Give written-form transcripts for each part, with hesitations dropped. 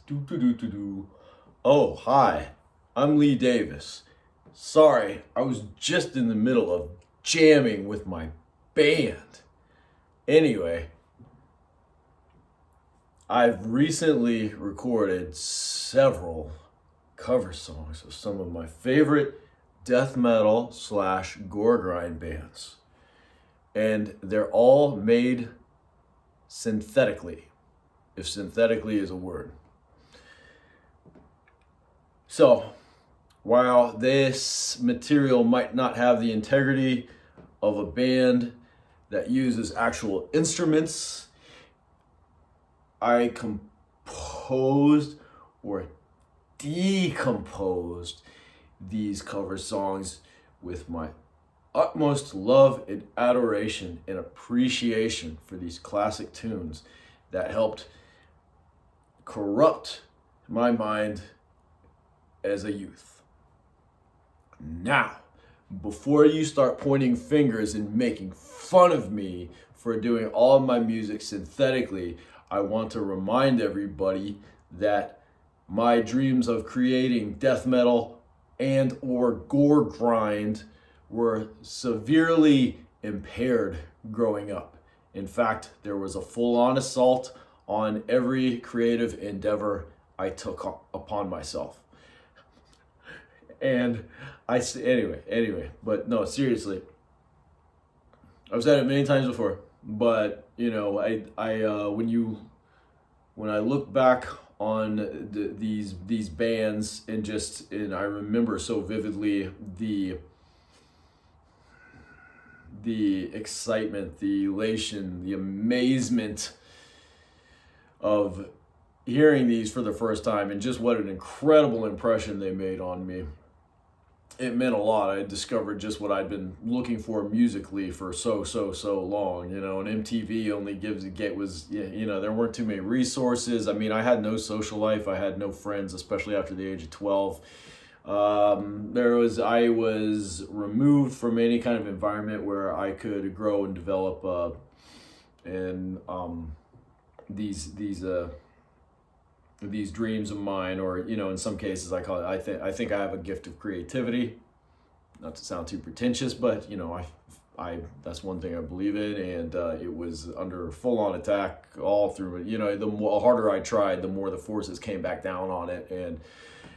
Do. Oh, hi. I'm Lee Davis. Sorry, I was just in the middle of jamming with my band. Anyway, I've recently recorded several cover songs of some of my favorite death metal slash gore grind bands. And they're all made synthetically, if synthetically is a word. So, while this material might not have the integrity of a band that uses actual instruments, I composed or decomposed these cover songs with my utmost love and adoration and appreciation for these classic tunes that helped corrupt my mind as a youth. Now, before you start pointing fingers and making fun of me for doing all of my music synthetically, I want to remind everybody that my dreams of creating death metal and or gore grind were severely impaired growing up. In fact, there was a full-on assault on every creative endeavor I took upon myself. And but no, seriously, I've said it many times before, but when I look back on these bands and I remember so vividly the excitement, the elation, the amazement of hearing these for the first time and just what an incredible impression they made on me. It meant a lot. I discovered just what I'd been looking for musically for so long, and MTV only there weren't too many resources. I mean, I had no social life. I had no friends, especially after the age of 12. I was removed from any kind of environment where I could grow and develop these dreams of mine, or in some cases I call it, I think I have a gift of creativity, not to sound too pretentious, but I that's one thing I believe in, and it was under full-on attack all through it. The harder I tried, the more the forces came back down on it, and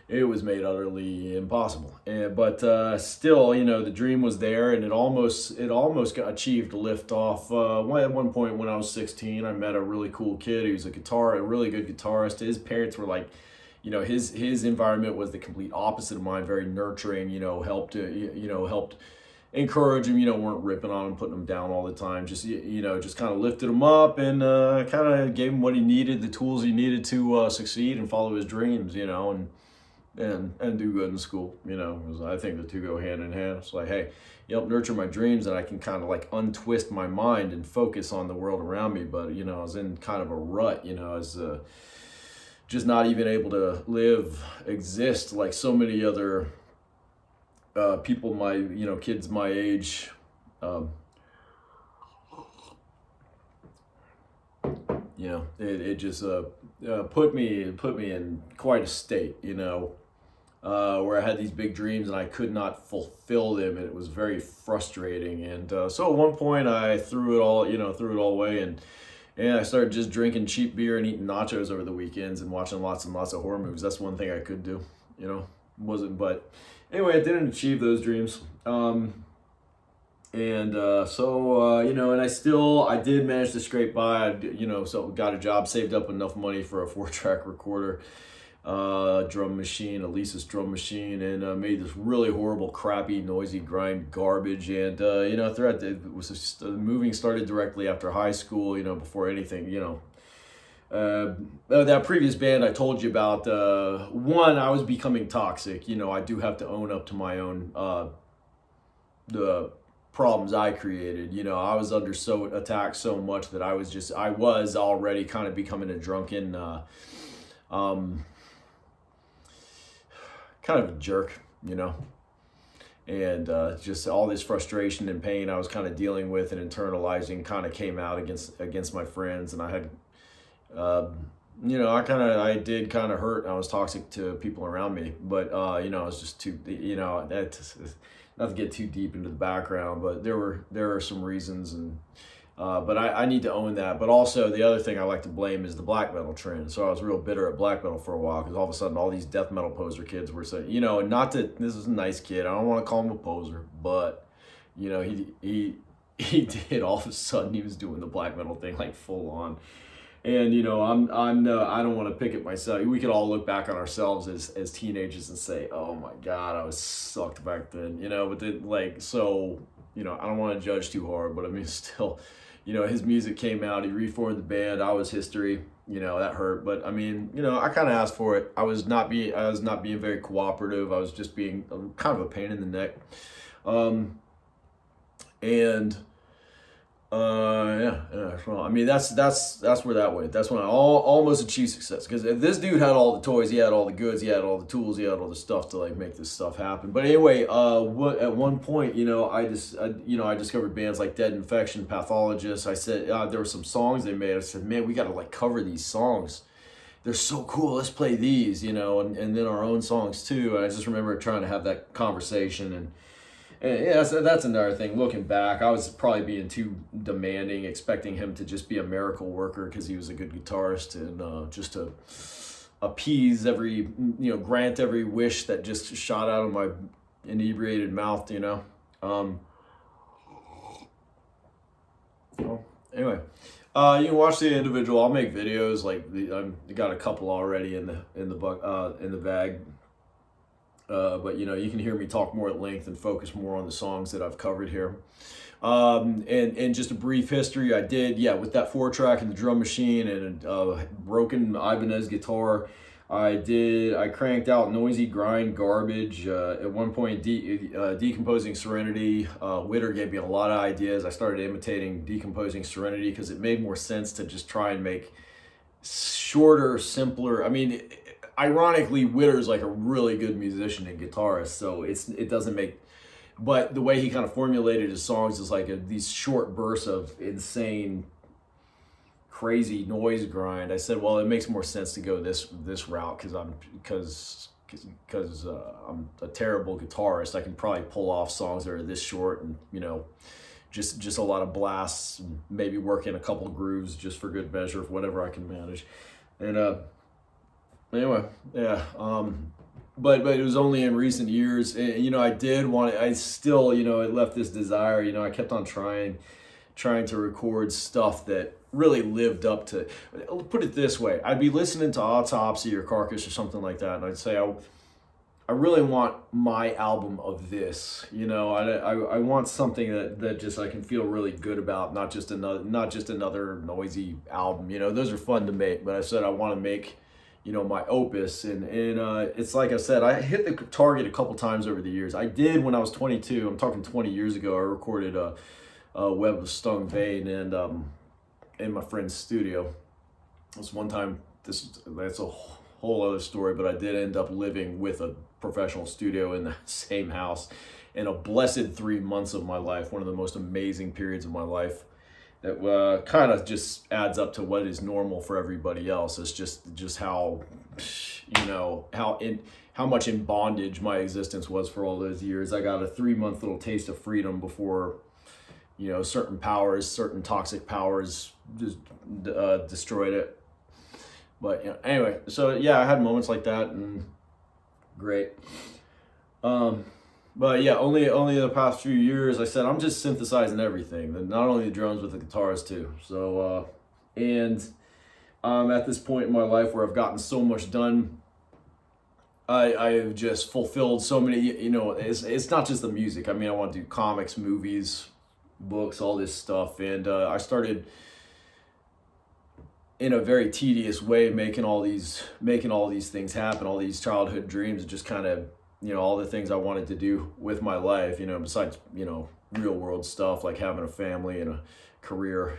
it was made utterly impossible. But still, the dream was there, and it almost got achieved liftoff. At one point when I was 16, I met a really cool kid who's a really good guitarist. His parents were like, his environment was the complete opposite of mine, very nurturing. Helped encourage him. Weren't ripping on him, putting him down all the time. Just kind of lifted him up and kind of gave him what he needed, the tools he needed to succeed and follow his dreams. And do good in school, I think the two go hand in hand. It's like, hey, nurture my dreams, and I can kind of like untwist my mind and focus on the world around me. But I was in kind of a rut, I was just not even able to exist like so many other people kids my age. It just put me in quite a state, where I had these big dreams and I could not fulfill them, and it was very frustrating. And so at one point I threw it all away, and I started just drinking cheap beer and eating nachos over the weekends and watching lots and lots of horror movies. That's one thing I could do, but anyway, I didn't achieve those dreams. And I did manage to scrape by. So got a job, saved up enough money for a 4-track recorder, drum machine, a Lisa's drum machine, and made this really horrible, crappy, noisy grind garbage. And throughout the moving started directly after high school. Before anything, that previous band I told you about. One, I was becoming toxic. I do have to own up to my own the problems I created. I was under attack so much that I was already kind of becoming a drunken, kind of a jerk, and just all this frustration and pain I was kind of dealing with and internalizing kind of came out against my friends, and I had I did kind of hurt. I was toxic to people around me, but I was just too, not to get too deep into the background, but there are some reasons, and but I need to own that. But also the other thing I like to blame is the black metal trend. So I was real bitter at black metal for a while because all of a sudden all these death metal poser kids were saying, and not that this is a nice kid. I don't want to call him a poser, but he did. All of a sudden he was doing the black metal thing like full on. And I don't want to pick at myself. We could all look back on ourselves as teenagers and say, "Oh my God, I was sucked back then," But then, I don't want to judge too hard, but I mean, still, his music came out. He reformed the band. I was history. That hurt. But I mean, I kind of asked for it. I was not being very cooperative. I was just being kind of a pain in the neck. And. Well, I mean, that's where that went. That's when I almost achieved success, because if this dude had all the toys, he had all the goods, he had all the tools, he had all the stuff to like make this stuff happen. But anyway, at one point, I discovered bands like Dead Infection, Pathologist. I said there were some songs they made. I said, man, we got to like cover these songs. They're so cool. Let's play these, and then our own songs too. And I just remember trying to have that conversation. And yeah, so that's another thing. Looking back, I was probably being too demanding, expecting him to just be a miracle worker because he was a good guitarist, and just to appease grant every wish that just shot out of my inebriated mouth, Well, anyway, you can watch the individual. I'll make videos. I got a couple already in the bag. But you can hear me talk more at length and focus more on the songs that I've covered here. And just a brief history, I did, with that 4-track and the drum machine and a broken Ibanez guitar, I cranked out Noisy Grind Garbage. At one point, Decomposing Serenity, Witter gave me a lot of ideas. I started imitating Decomposing Serenity because it made more sense to just try and make shorter, simpler. I mean, ironically, Witter's like a really good musician and guitarist, so it doesn't make. But the way he kind of formulated his songs is like these short bursts of insane, crazy noise grind. I said, well, it makes more sense to go this route because I'm a terrible guitarist. I can probably pull off songs that are this short and just a lot of blasts, and maybe work in a couple grooves just for good measure, whatever I can manage, and. Anyway, yeah. But it was only in recent years, and, I still, it left this desire. I kept on trying to record stuff that really lived up to. Put it this way: I'd be listening to Autopsy or Carcass or something like that, and I'd say, I really want my album of this. I want something that just I can feel really good about, not just another noisy album. Those are fun to make, but I said I want to make my opus, and it's like I said, I hit the target a couple times over the years. I did when I was 22. I'm talking 20 years ago. I recorded a Web of Stung Vein and in my friend's studio. This one time, that's a whole other story, but I did end up living with a professional studio in the same house in a blessed 3 months of my life, one of the most amazing periods of my life. That kind of just adds up to what is normal for everybody else. It's just how how much in bondage my existence was for all those years. I got a 3-month little taste of freedom before certain toxic powers just destroyed it. But anyway, so I had moments like that, and great. But only the past few years, I said, I'm just synthesizing everything, and not only the drums, but the guitars too. So, and I'm at this point in my life where I've gotten so much done. I've just fulfilled so many, it's not just the music. I mean, I want to do comics, movies, books, all this stuff. And I started in a very tedious way making all these things happen, all these childhood dreams, just kind of, all the things I wanted to do with my life, besides, real world stuff like having a family and a career.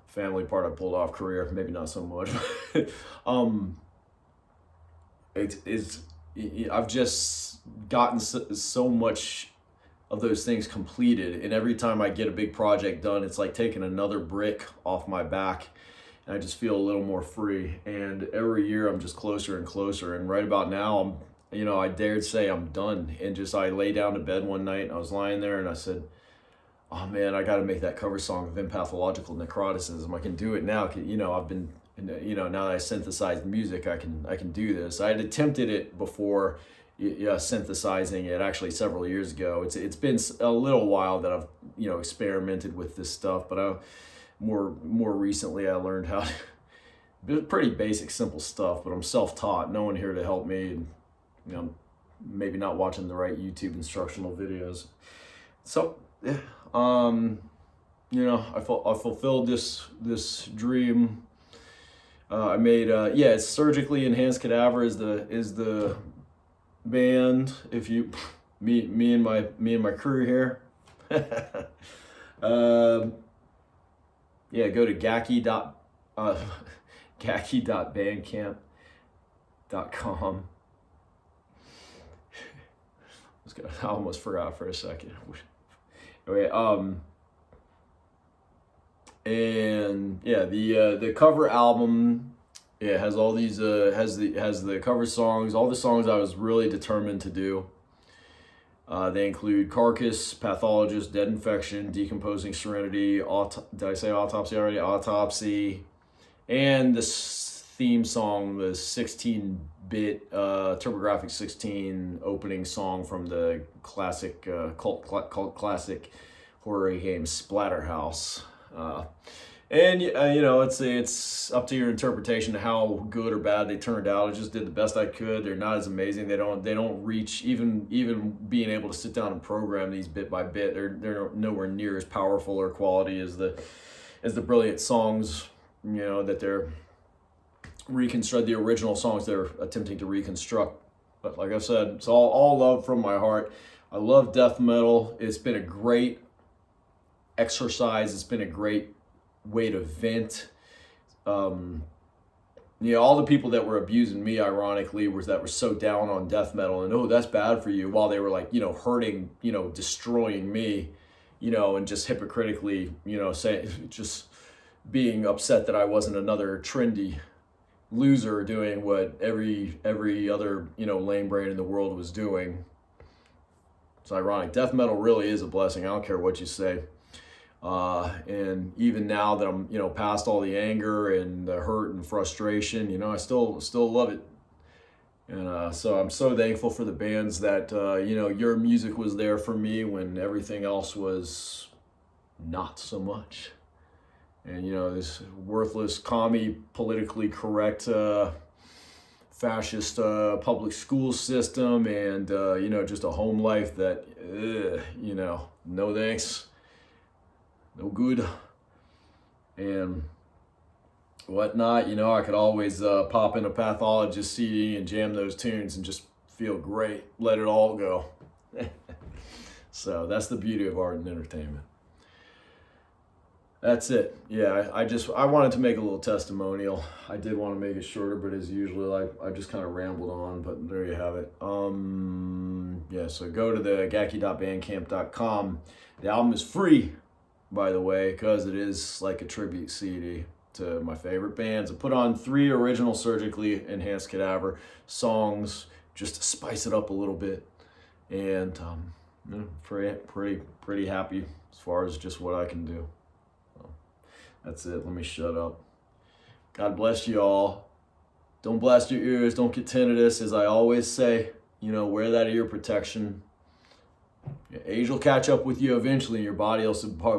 Family part I pulled off, career maybe not so much. I've just gotten so much of those things completed. And every time I get a big project done, it's like taking another brick off my back. And I just feel a little more free. And every year I'm just closer and closer. And right about now, I dared say I'm done. And I lay down to bed one night and I was lying there and I said, oh man, I got to make that cover song of Empathological Necroticism. I can do it now. I've been, now that I synthesized music, I can do this. I had attempted it before, synthesizing it actually several years ago. It's been a little while that I've, experimented with this stuff, but more recently I learned how to, pretty basic, simple stuff, but I'm self-taught. No one here to help me, and, maybe not watching the right YouTube instructional videos. So, yeah. I fulfilled this dream. I made it's Surgically Enhanced Cadaver is the band. If you me and my crew here. Go to gaki.bandcamp.com. I almost forgot for a second. Okay, and yeah, the cover album, has all these has the cover songs, all the songs I was really determined to do. They include Carcass, Pathologist, Dead Infection, Decomposing Serenity, did I say Autopsy already? Autopsy, and this theme song, the 16-bit TurboGrafx 16 opening song from the classic cult classic horror game Splatterhouse. It's up to your interpretation of how good or bad they turned out. I just did the best I could. They're not as amazing. They don't reach even being able to sit down and program these bit by bit. They're nowhere near as powerful or quality as the brilliant songs, that they're reconstruct, the original songs they're attempting to reconstruct. But like I said, it's all love from my heart. I love death metal. It's been a great exercise. It's been a great way to vent. All the people that were abusing me, ironically, that were so down on death metal and, oh, that's bad for you, while they were like, hurting, destroying me, and just hypocritically, just being upset that I wasn't another trendy loser doing what every other, lame brain in the world was doing. It's ironic. Death metal really is a blessing. I don't care what you say. And even now that I'm, past all the anger and the hurt and frustration, I still love it. And so I'm so thankful for the bands that, your music was there for me when everything else was not so much. And, this worthless, commie, politically correct, fascist public school system and, just a home life that, no thanks. No good, and whatnot. I could always pop in a Pathologist CD and jam those tunes and just feel great, let it all go. So that's the beauty of art and entertainment. That's it. Yeah, I wanted to make a little testimonial. I did want to make it shorter, but as usual, I just kind of rambled on, but there you have it. So go to the gaki.bandcamp.com. The album is free, by the way, because it is like a tribute CD to my favorite bands. I put on 3 original Surgically Enhanced Cadaver songs just to spice it up a little bit, and pretty happy as far as just what I can do. So, that's it. Let me shut up. God bless you all. Don't blast your ears. Don't get tinnitus, as I always say. Wear that ear protection. Age will catch up with you eventually. Your body will,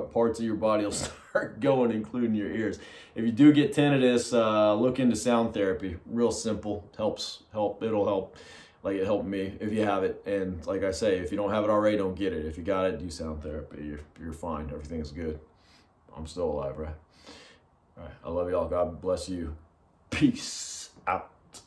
parts of your body will start going, including your ears. If you do get tinnitus, look into sound therapy. Real simple. It'll help. Like it helped me if you have it. And like I say, if you don't have it already, don't get it. If you got it, do sound therapy. You're fine. Everything's good. I'm still alive, right? All right. I love y'all. God bless you. Peace out.